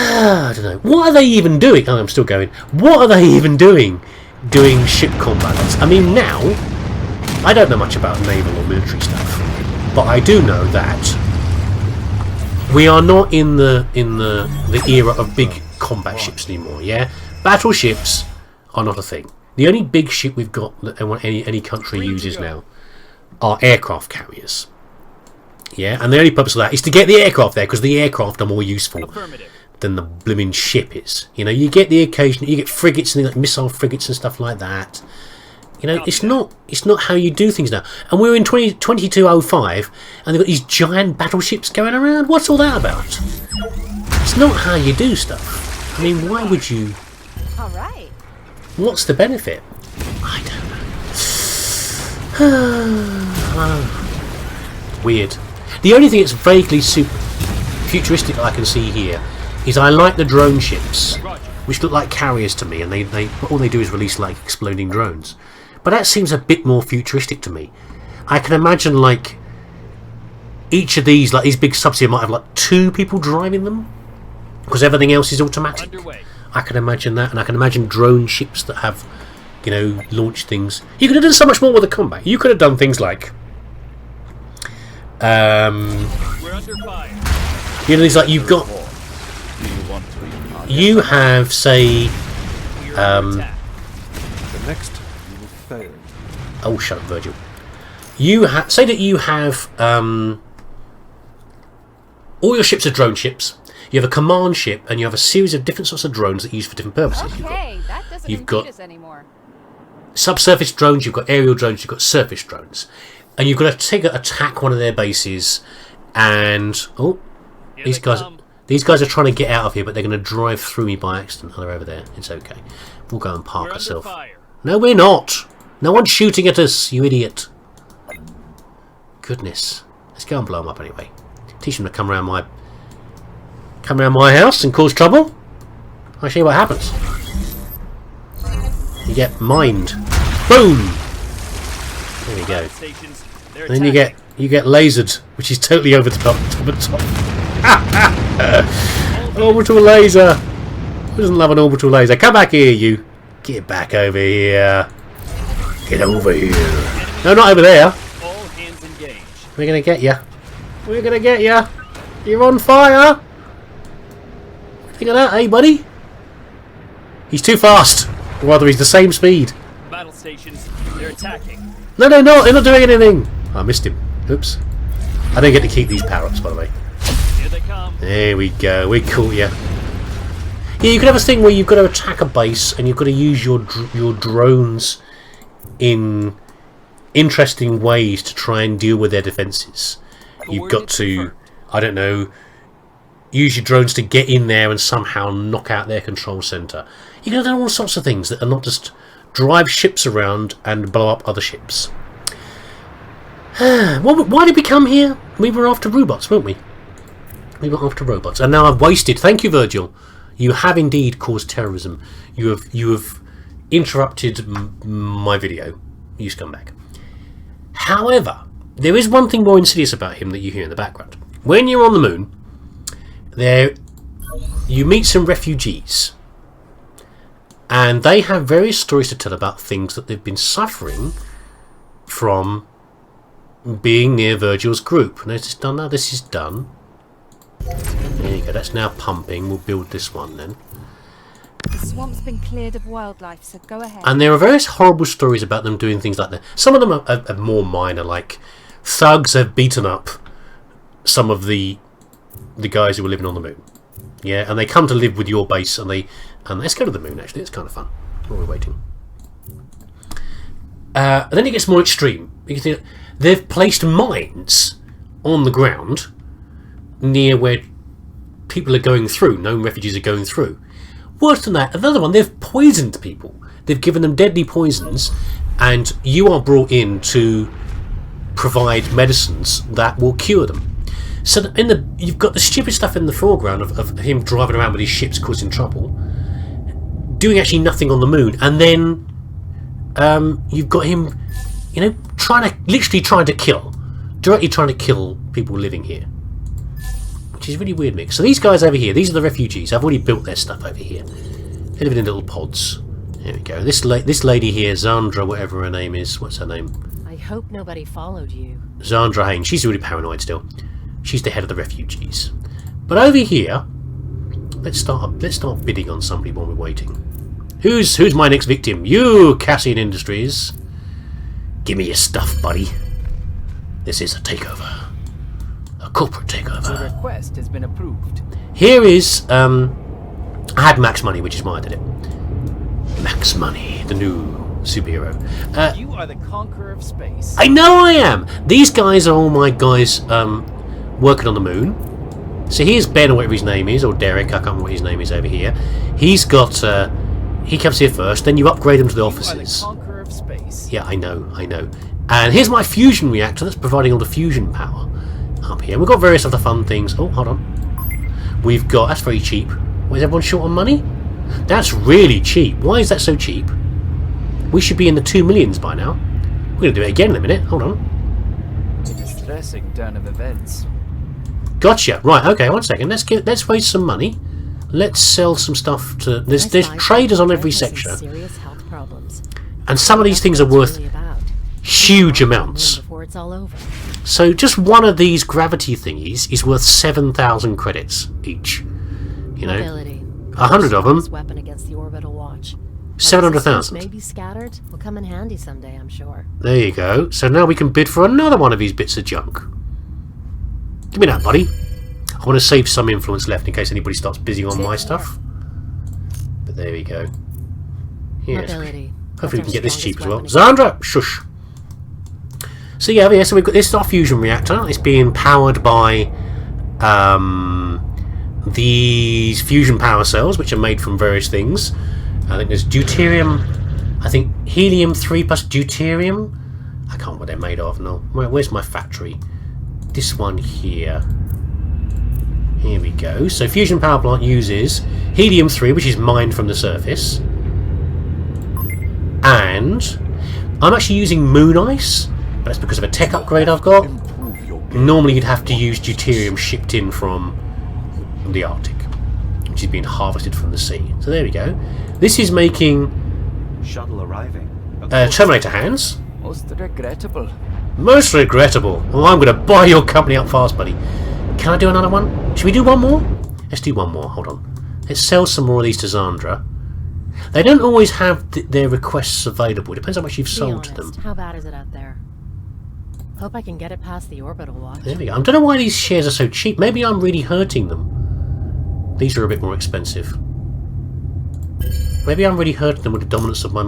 I don't know. What are they even doing? Oh, I'm still going. What are they even doing ship combat? I mean, now, I don't know much about naval or military stuff, but I do know that we are not in the era of big combat ships anymore, yeah? Battleships are not a thing. The only big ship we've got that any country uses now are aircraft carriers. Yeah, and the only purpose of that is to get the aircraft there, because the aircraft are more useful than the blooming ship is. You know, you get the occasion, you get frigates and like missile frigates and stuff like that. You know, it's not how you do things now. And we're in 2205, and they've got these giant battleships going around. What's all that about? It's not how you do stuff. I mean, why would you? All right. What's the benefit? I don't know. Weird. The only thing that's vaguely futuristic I can see here is I like the drone ships, which look like carriers to me, and they all they do is release like exploding drones. But that seems a bit more futuristic to me. I can imagine like each of these, like these big subs here, might have like 2 people driving them, because everything else is automatic. I can imagine that, and I can imagine drone ships that have, you know, launch things. You could have done so much more with the combat. You could have done things like, we're under fire. You know, it's like you've got, you have, say, the next you will fail. Oh, shut up, Virgil. You say that you have all your ships are drone ships. You have a command ship, and you have a series of different sorts of drones that are used for different purposes. Okay, that doesn't you've got us anymore. Subsurface drones, you've got aerial drones, you've got surface drones, and you've got to attack one of their bases. And these guys are trying to get out of here, but they're going to drive through me by accident. Oh, they're over there. It's okay. We'll go and park ourselves. No, we're not. No one's shooting at us, you idiot. Goodness. Let's go and blow them up anyway. Teach them to come around my house and cause trouble. I'll show you what happens. You get mined. Boom. There we go. And then you get lasered, which is totally over the top. Orbital laser. Who doesn't love an orbital laser? Come back here, you. Get back over here. Get over here. No, not over there. All hands engaged. We're gonna get ya. We're gonna get ya. You're on fire. Think of that, eh, buddy? He's too fast. Or rather, he's the same speed. Battle stations, they're attacking. No, they're not. They're not doing anything. I missed him. Oops. I don't get to keep these power-ups, by the way. Here they come. There we go. We caught you. Yeah, you could have a thing where you've got to attack a base and you've got to use your drones in interesting ways to try and deal with their defences. You've got to, I don't know, use your drones to get in there and somehow knock out their control centre. You can do all sorts of things that are not just drive ships around and blow up other ships. Why did we come here? We were after robots, weren't we? We were after robots, and now I've wasted. Thank you, Virgil. You have indeed caused terrorism. You have interrupted my video. You scumbag. However, there is one thing more insidious about him that you hear in the background. When you're on the moon, you meet some refugees, and they have various stories to tell about things that they've been suffering from being near Virgil's group. Now, is this done now? This is done. There you go. That's now pumping. We'll build this one then. The swamp's been cleared of wildlife, so go ahead. And there are various horrible stories about them doing things like that. Some of them are more minor, like thugs have beaten up some of the guys who were living on the moon. Yeah, and they come to live with your base, and let's go to the moon. Actually, it's kind of fun. While we're waiting, and then it gets more extreme because they've placed mines on the ground near where people are going through. Known refugees are going through. Worse than that, another one. They've poisoned people. They've given them deadly poisons, and you are brought in to provide medicines that will cure them. So you've got the stupid stuff in the foreground of him driving around with his ships causing trouble, doing actually nothing on the moon, and then you've got him, you know, directly trying to kill people living here. which is a really weird mix. So these guys over here, these are the refugees. I've already built their stuff over here. They live in little pods. There we go. This lady here, Zandra, whatever her name is. What's her name? I hope nobody followed you. Zandra Hain. She's really paranoid still. She's the head of the refugees. But over here, let's start bidding on somebody while we're waiting. Who's my next victim? You, Cassian Industries. Give me your stuff, buddy. This is a takeover. A corporate The takeover. request has been approved. Here is, I had Max Money, which is why I did it. Max Money, the new superhero. You are the conqueror of space. I know I am! These guys are all my guys working on the moon. So here's Ben, or whatever his name is, or Derek, I can't remember what his name is over here. He's got, he comes here first, then you upgrade him to the offices. You are the conqueror of space. Yeah, I know. And here's my fusion reactor that's providing all the fusion power up here. We've got various other fun things. Oh, hold on. We've got, that's very cheap. Why is everyone short on money? That's really cheap. Why is that so cheap? We should be in the 2 millions by now. We're going to do it again in a minute. Hold on. A distressing turn of events. Gotcha. Right, okay, one second. Let's raise some money. Let's sell some stuff to... There's traders on every sector. Serious health problems. And some of these things are worth Really about. huge amounts. Before it's all over. So just one of these gravity thingies is worth 7,000 credits each. You know, Mobility. 100 of them, Weapon against the orbital watch. 700,000. Maybe scattered. Will come in handy someday, I'm sure. There you go. So now we can bid for another one of these bits of junk. Give me that, buddy. I want to save some influence left in case anybody starts bidding on my stuff. But there we go. Yes. Mobility. Hopefully we can get this cheap as well. That's our Zandra! Shush! So yeah, so we've got this is our fusion reactor. It's being powered by these fusion power cells, which are made from various things. I think there's deuterium, I think helium-3 plus deuterium. I can't remember what they're made of, no. Where's my factory? This one here. Here we go. So fusion power plant uses helium-3, which is mined from the surface. And I'm actually using moon ice. That's because of a tech upgrade I've got. Normally you'd have to use deuterium shipped in from the Arctic, which is being harvested from the sea. So there we go. This is making Shuttle arriving. Terminator hands. Most regrettable. Most regrettable. Well, I'm going to buy your company up fast, buddy. Can I do another one? Should we do one more? Let's do one more. Hold on. Let's sell some more of these to Zandra. They don't always have their requests available. It depends how much you've sold to them. How bad is it out there? Hope I can get it past the orbital watch. There we go. I don't know why these shares are so cheap. Maybe I'm really hurting them. These are a bit more expensive. Maybe I'm really hurting them with the dominance of my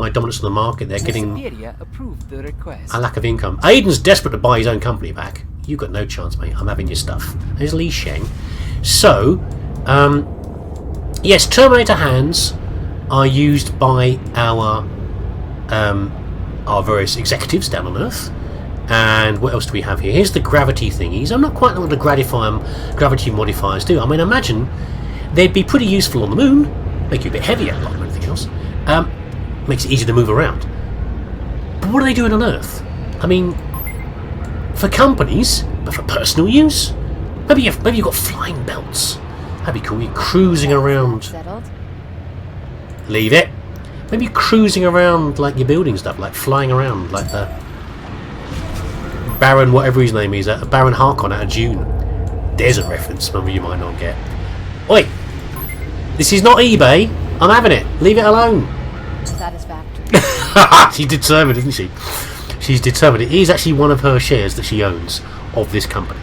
dominance of the market. They're getting Superior approved the request. a lack of income. Aiden's desperate to buy his own company back. You've got no chance, mate. I'm having your stuff. There's Li Sheng. So, yes, Terminator hands are used by our various executives down on Earth. And what else do we have here? Here's the gravity thingies. I'm not quite sure what the gravity modifiers do. I mean, imagine they'd be pretty useful on the moon. Make you a bit heavier, apart from anything else. Makes it easier to move around. But what are they doing on Earth? I mean, for companies, but for personal use? Maybe you've got flying belts. That'd be cool. You're cruising around. Settled? Leave it. Maybe you're cruising around like you're building stuff, like flying around like the Baron, whatever his name is, Baron Harkon out of Dune. There's a reference, maybe you might not get. Oi! This is not eBay. I'm having it. Leave it alone. Satisfactory. She's determined, isn't she? She's determined. It is actually one of her shares that she owns of this company.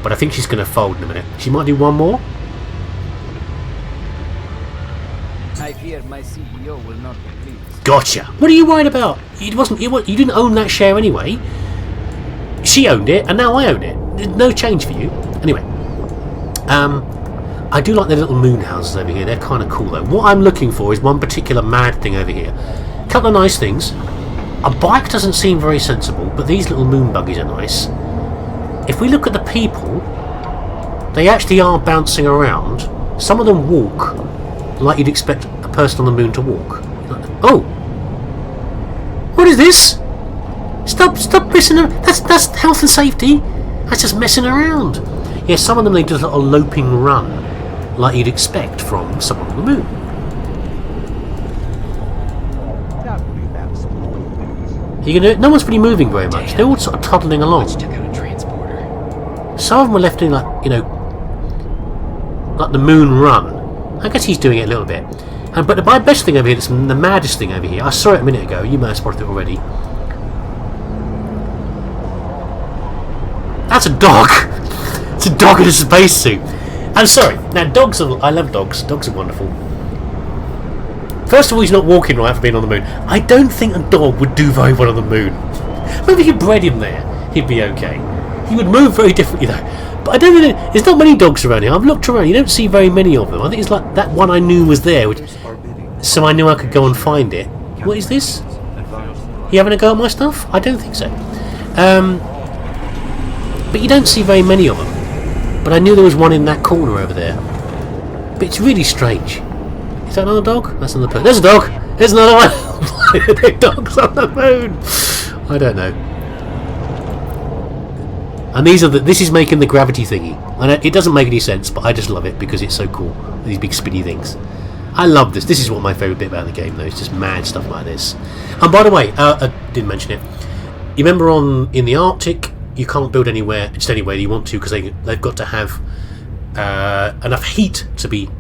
But I think she's going to fold in a minute. She might do one more. I fear my CEO will not be pleased. Gotcha. What are you worried about? You didn't own that share anyway. She owned it, and now I own it. There's no change for you. Anyway, I do like the little moon houses over here. They're kind of cool, though. What I'm looking for is one particular mad thing over here. A couple of nice things. A bike doesn't seem very sensible, but these little moon buggies are nice. If we look at the people, they actually are bouncing around. Some of them walk like you'd expect a person on the moon to walk. Oh! What is this? Stop messing around. That's health and safety. That's just messing around. Yeah, some of them they do a little loping run, like you'd expect from someone on the moon. You can do it. No one's really moving very much. They're all sort of toddling along. Some of them are left in like, you know, like the moon run. I guess he's doing it a little bit. But the best thing over here, the maddest thing over here, I saw it a minute ago. You may have spotted it already. That's a dog. It's a dog in a spacesuit. I'm sorry. Now dogs are. I love dogs. Dogs are wonderful. First of all, he's not walking right for being on the moon. I don't think a dog would do very well on the moon. Maybe if you bred him there, he'd be okay. He would move very differently though. But I don't really. There's not many dogs around here. I've looked around. You don't see very many of them. I think it's like that one I knew was there, so I knew I could go and find it. What is this? You having a go at my stuff? I don't think so. But you don't see very many of them. But I knew there was one in that corner over there. But it's really strange. Is that another dog? That's another person. There's a dog! There's another one! Why are there dogs on the moon? I don't know. And this is making the gravity thingy. And it doesn't make any sense, but I just love it because it's so cool. These big spinny things. I love this. This is what my favourite bit about the game though. It's just mad stuff like this. And by the way, I didn't mention it. You remember in the Arctic, you can't build anywhere, just anywhere you want to, because they've got to have enough heat to be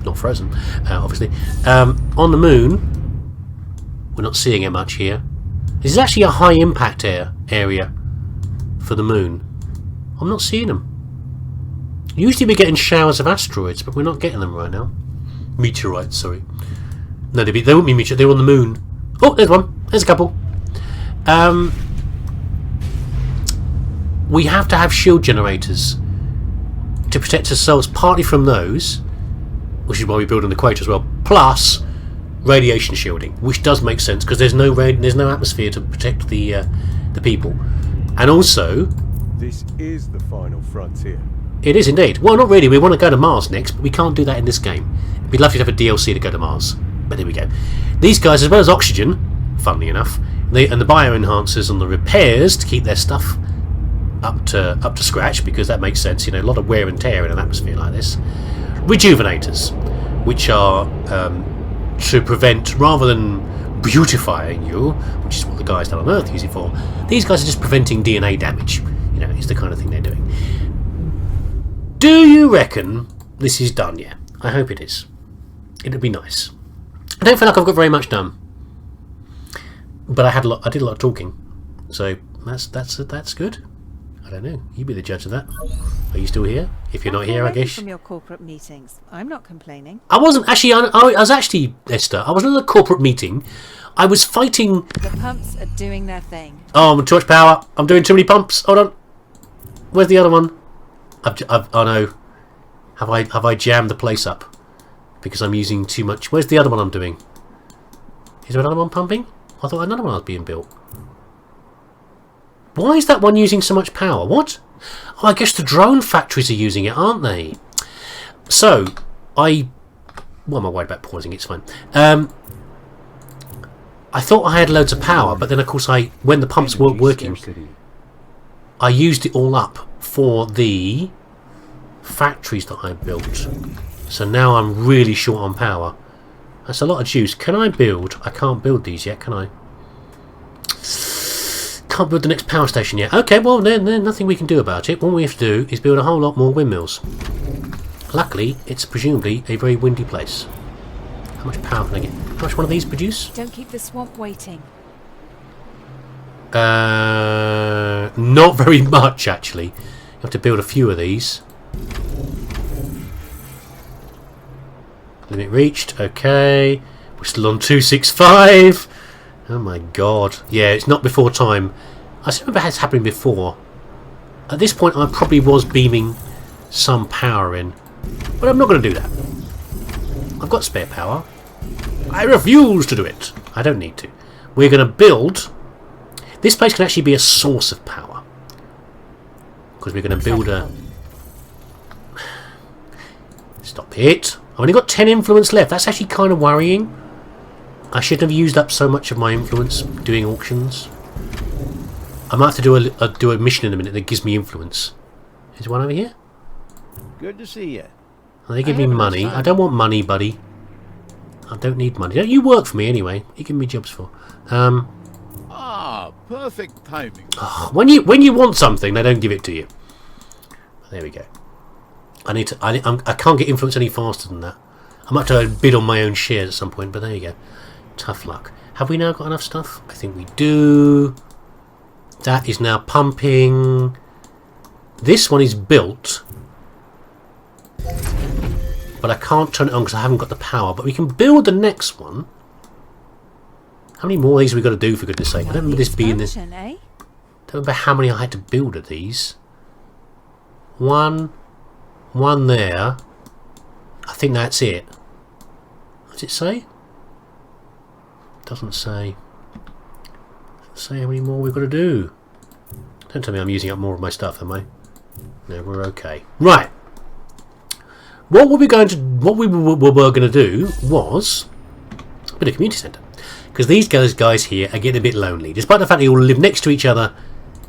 not frozen, obviously. On the moon, we're not seeing it much here. This is actually a high impact area for the moon. I'm not seeing them. Usually we're getting showers of asteroids, but we're not getting them right now. Meteorites, sorry. No, they won't be meteorites. They're on the moon. Oh, there's one. There's a couple. We have to have shield generators to protect ourselves, partly from those, which is why we build an equator as well, plus radiation shielding, which does make sense because there's no atmosphere to protect the people, and also this is the final frontier. It is indeed. Well, not really. We want to go to Mars next, but we can't do that in this game. It'd be lovely to have a DLC to go to Mars, but there we go. These guys, as well as oxygen, funnily enough, and the bioenhancers and the repairs to keep their stuff up to scratch, because that makes sense. You know, a lot of wear and tear in an atmosphere like this. Rejuvenators, which are to prevent, rather than beautifying you, which is what the guys down on Earth use it for, these guys are just preventing DNA damage. You know, it's the kind of thing they're doing. Do you reckon this is done yet? I hope it is. It'd be nice. I don't feel like I've got very much done, but I did a lot of talking, so that's good. I don't know. You be the judge of that. Are you still here? If you're not here, I guess. From your corporate meetings, I'm not complaining. I wasn't actually. I was actually, Esther. I was in a corporate meeting. I was fighting. The pumps are doing their thing. Oh, I'm too much power. I'm doing too many pumps. Hold on. Where's the other one? Oh no. Have I jammed the place up because I'm using too much? Where's the other one I'm doing? Is there another one pumping? I thought another one was being built. Why is that one using so much power? What? Oh, I guess the drone factories are using it, aren't they? So, what am I worried about pausing? It's fine. I thought I had loads of power, but then of course when the pumps weren't working, I used it all up for the factories that I built. So now I'm really short on power. That's a lot of juice. Can I build? I can't build these yet, can I? Can't build the next power station yet. Okay, well then nothing we can do about it. What we have to do is build a whole lot more windmills. Luckily, it's presumably a very windy place. How much power can I get? How much one of these produce? Don't keep the swamp waiting. Not very much actually. You have to build a few of these. Limit reached. Okay, we're still on 265. Oh my god. Yeah, it's not before time. I remember it's happening before. At this point I probably was beaming some power in. But I'm not going to do that. I've got spare power. I refuse to do it. I don't need to. We're going to build... This place can actually be a source of power. Because we're going to build a... Stop it. I've only got 10 influence left. That's actually kind of worrying. I shouldn't have used up so much of my influence doing auctions. I might have to do a mission in a minute that gives me influence. Is one over here? Good to see you. Oh, they give me money. I don't want money, buddy. I don't need money. Don't you work for me anyway? You give me jobs for. Perfect timing. When you want something, they don't give it to you. There we go. I can't get influence any faster than that. I might have to bid on my own shares at some point, but there you go. Tough luck. Have we now got enough stuff? I think we do. That is now pumping. This one is built, but I can't turn it on because I haven't got the power. But we can build the next one. How many more of these have we got to do, for goodness sake? I don't remember this being this. Expansion, eh? Don't remember how many I had to build of these. One there. I think that's it. Does it say? Doesn't say. Doesn't say how many more we've got to do. Don't tell me I'm using up more of my stuff, am I? No, we're okay. Right. What we were going to do was a bit of community centre. Because these guys here are getting a bit lonely. Despite the fact they all live next to each other,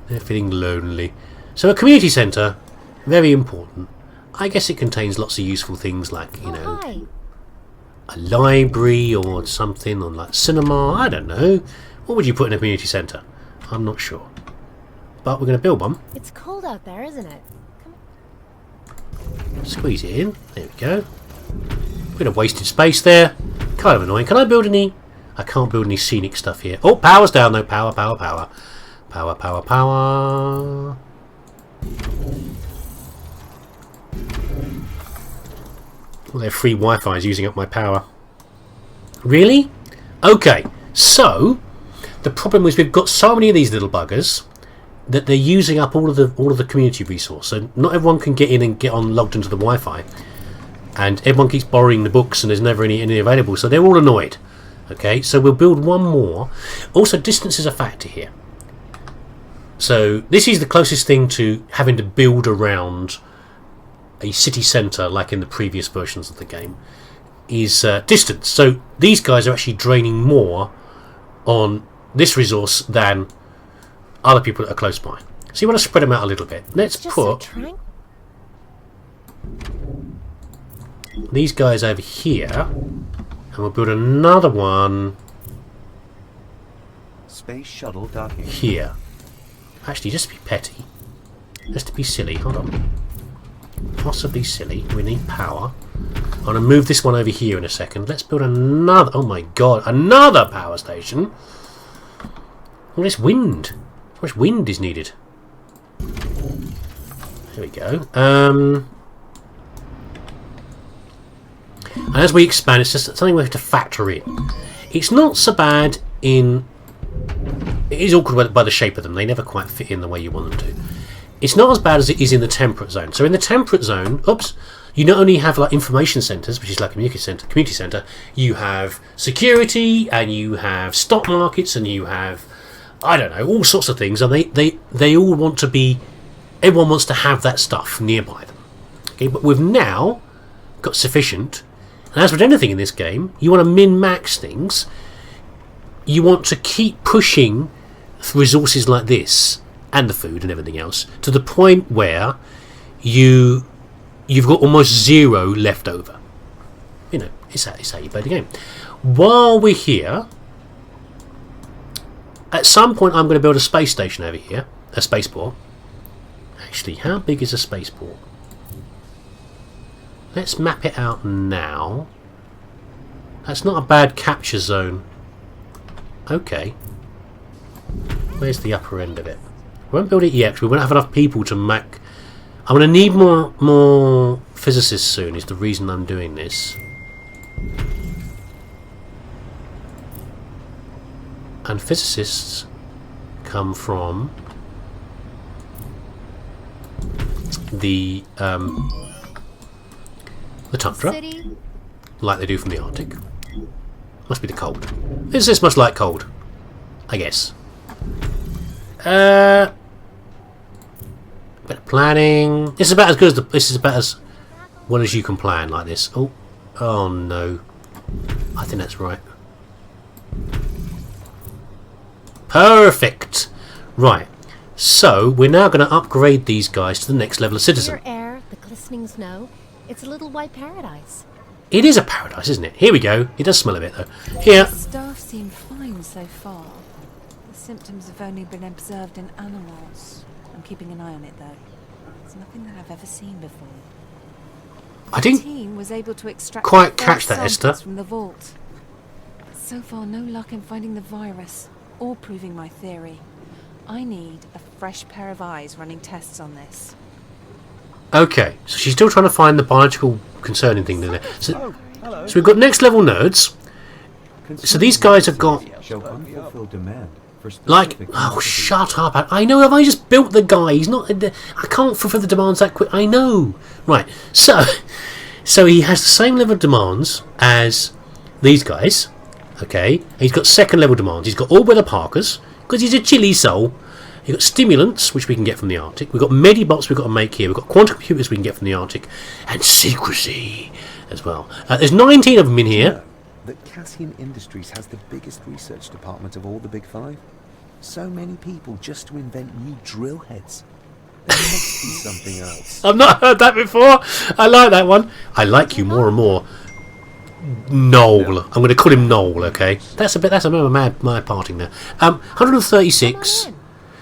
they're feeling lonely. So a community centre, very important. I guess it contains lots of useful things like, you know, a library or something, or like cinema, I don't know. What would you put in a community centre? I'm not sure. But we're going to build one. It's cold out there, isn't it? Squeeze it in. There we go. Bit of wasted space there. Kind of annoying. Can I build any... I can't build any scenic stuff here. Oh, power's down though. Power. Well, their free Wi-Fi is using up my power. Really? Okay. So the problem is we've got so many of these little buggers that they're using up all of the community resource. So not everyone can get in and get on logged into the Wi-Fi, and everyone keeps borrowing the books, and there's never any available. So they're all annoyed. Okay, so we'll build one more. Also, distance is a factor here. So this is the closest thing to having to build around a city centre, like in the previous versions of the game, is distance. So these guys are actually draining more on this resource than other people that are close by. So you want to spread them out a little bit. Let's put these guys over here. And we'll build another one Space shuttle docking here. Actually, just to be petty, just to be silly, hold on. Possibly silly, we need power. I'm going to move this one over here in a second. Let's build another, oh my god, another power station. All this wind. How much wind is needed? There we go. And as we expand, it's just something we have to factor in. It's not so bad in... It is awkward by the shape of them. They never quite fit in the way you want them to. It's not as bad as it is in the temperate zone. So in the temperate zone, you not only have like information centres, which is like a community centre, you have security, and you have stock markets, and you have, I don't know, all sorts of things. And they all want to be... Everyone wants to have that stuff nearby them. Okay, but we've now got sufficient... And as with anything in this game, you want to min-max things. You want to keep pushing resources like this, and the food and everything else, to the point where you've got almost zero left over. You know, it's how you play the game. While we're here, at some point I'm going to build a space station over here, a spaceport. Actually, how big is a spaceport? Let's map it out now. That's not a bad capture zone. Okay. Where's the upper end of it? We won't build it yet because we won't have enough people to make... I'm going to need more physicists soon, is the reason I'm doing this. And physicists come from the Tundra, like they do from the Arctic. Must be the cold. Physicists must like cold, I guess. Bit of planning. This is about as good as this is about as well as you can plan like this. Oh no! I think that's right. Perfect. Right. So we're now going to upgrade these guys to the next level of citizen. Clear air, the glistening snow. It's a little white paradise. It is a paradise, isn't it? Here we go. It does smell a bit though. Here. The staff seem fine so far. The symptoms have only been observed in animals. I'm keeping an eye on it though. It's nothing that I've ever seen before. I The didn't team was able to extract quite the catch first that, samples Esther. from the vault. So far, no luck in finding the virus or proving my theory. I need a fresh pair of eyes running tests on this. Okay, so she's still trying to find the biological concerning thing there. So we've got next level nerds. So these guys have got Show unfulfilled demand for like, specific oh, commodities. shut up! I know. Have I just built the guy? He's not. I can't fulfill the demands that quick. I know. Right. So he has the same level of demands as these guys. Okay. He's got second level demands. He's got all weather parkas because he's a chilly soul. You've got stimulants, which we can get from the Arctic. We've got medibots we've got to make here. We've got quantum computers we can get from the Arctic. And secrecy as well. There's 19 of them in here. That Cassian Industries has the biggest research department of all the Big Five. So many people just to invent new drill heads. There must be something else. I've not heard that before. I like that one. I like you more and more. Noel. I'm going to call him Noel, okay? That's a mad parting there. 136.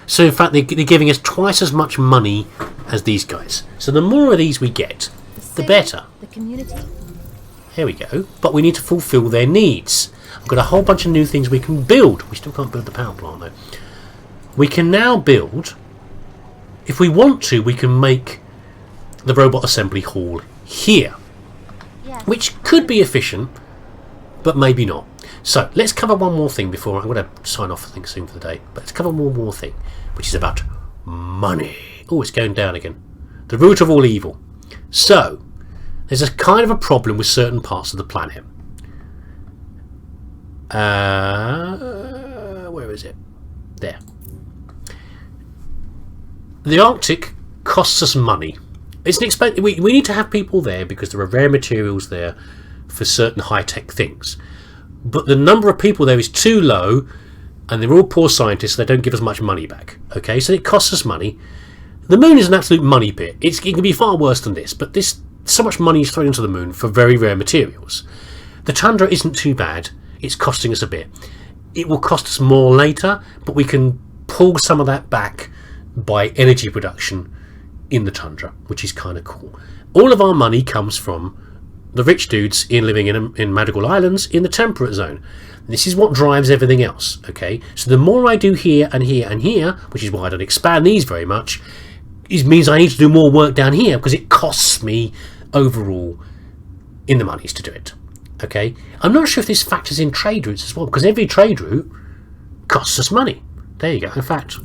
So in fact, they're giving us twice as much money as these guys. So the more of these we get, the better. The community. Here we go. But we need to fulfill their needs. I've got a whole bunch of new things we can build. We still can't build the power plant though. We can now build, if we want to, we can make the robot assembly hall here. Yes. Which could be efficient, but maybe not. So let's cover one more thing before I'm going to sign off, I think, soon for the day. But let's cover one more thing, which is about money. Oh, it's going down again. The root of all evil. So there's a kind of a problem with certain parts of the planet. Where is it? There. The Arctic costs us money. It's an expensive. We need to have people there because there are rare materials there for certain high-tech things. But the number of people there is too low, and they're all poor scientists, so they don't give us much money back. Okay, so it costs us money. The moon is an absolute money pit. It can be far worse than this, but so much money is thrown into the moon for very rare materials. The Tundra isn't too bad. It's costing us a bit. It will cost us more later, but we can pull some of that back by energy production in the Tundra, which is kind of cool. All of our money comes from the rich dudes living in Madrigal Islands in the temperate zone. This is what drives everything else, okay? So the more I do here and here and here, which is why I don't expand these very much, it means I need to do more work down here because it costs me overall in the monies to do it, okay? I'm not sure if this factors in trade routes as well, because every trade route costs us money. There you go. In fact,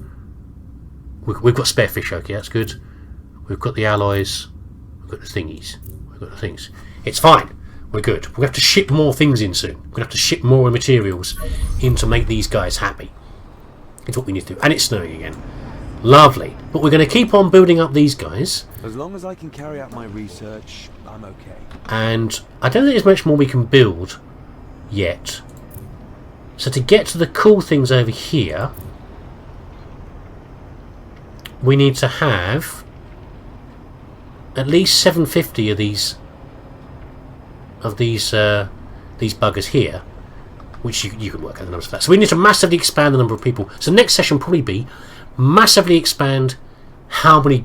we've got spare fish, okay, that's good. We've got the alloys, we've got the thingies, we've got the things. It's fine. We're good. We're going to have to ship more things in soon. We're going to have to ship more materials in to make these guys happy. It's what we need to do. And it's snowing again. Lovely. But we're going to keep on building up these guys. As long as I can carry out my research, I'm okay. And I don't think there's much more we can build yet. So to get to the cool things over here, we need to have at least 750 of these buggers here, which you can work out the numbers for that. So we need to massively expand the number of people. So next session will probably be massively expand how many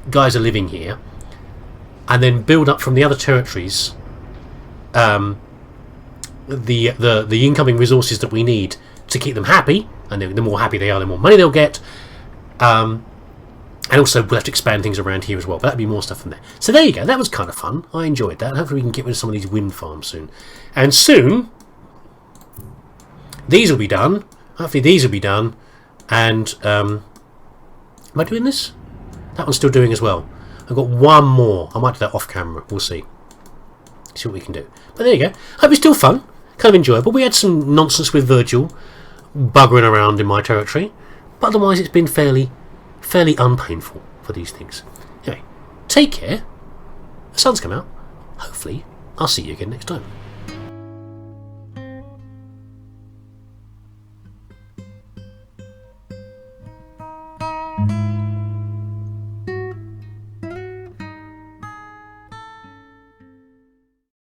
guys are living here, and then build up from the other territories the incoming resources that we need to keep them happy. And the more happy they are, the more money they'll get. And also we'll have to expand things around here as well. But that'll be more stuff from there. So there you go. That was kind of fun. I enjoyed that. Hopefully we can get rid of some of these wind farms soon. And soon these will be done. Hopefully these will be done. And am I doing this? That one's still doing as well. I've got one more. I might do that off camera. We'll see. See what we can do. But there you go. Hope it's still fun. Kind of enjoyable. We had some nonsense with Virgil buggering around in my territory. But otherwise it's been fairly unpainful for these things. Anyway, take care. The sun's come out. Hopefully, I'll see you again next time.